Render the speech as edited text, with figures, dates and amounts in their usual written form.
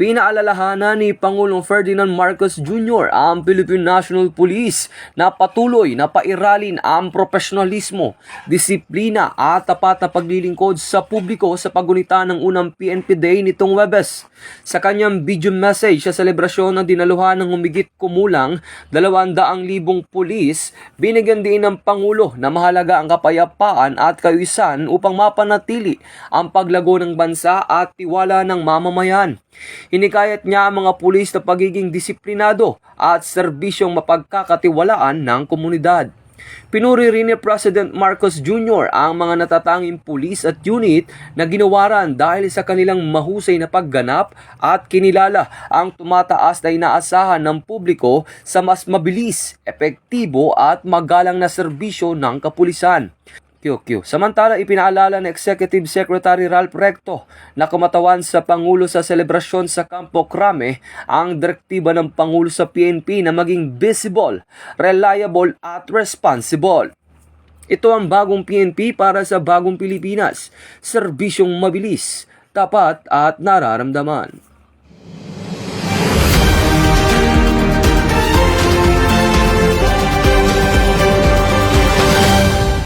Pinaalalahanan ni Pangulong Ferdinand Marcos Jr. ang Philippine National Police na patuloy na pairalin ang profesionalismo, disiplina at tapat na paglilingkod sa publiko sa pagunita ng unang PNP Day nitong Huwebes. Sa kanyang video message sa selebrasyon ng dinaluhan ng humigit kumulang 200,000 pulis, binigyan din ng Pangulo na mahalaga ang kapayapaan at kaayusan upang mapanatili ang paglago ng bansa at tiwala ng mamamayan. Hinikayat niya ang mga pulis na pagiging disiplinado at serbisyong mapagkakatiwalaan ng komunidad. Pinuri rin ni President Marcos Jr. ang mga natatanging pulis at unit na ginawaran dahil sa kanilang mahusay na pagganap at kinilala ang tumataas na inaasahan ng publiko sa mas mabilis, epektibo at magalang na serbisyo ng kapulisan. Samantala, ipinaalala ng Executive Secretary Ralph Recto na kumatawan sa Pangulo sa selebrasyon sa Campo Crame ang direktiba ng Pangulo sa PNP na maging visible, reliable at responsible. Ito ang bagong PNP para sa bagong Pilipinas, serbisyong mabilis, tapat at nararamdaman.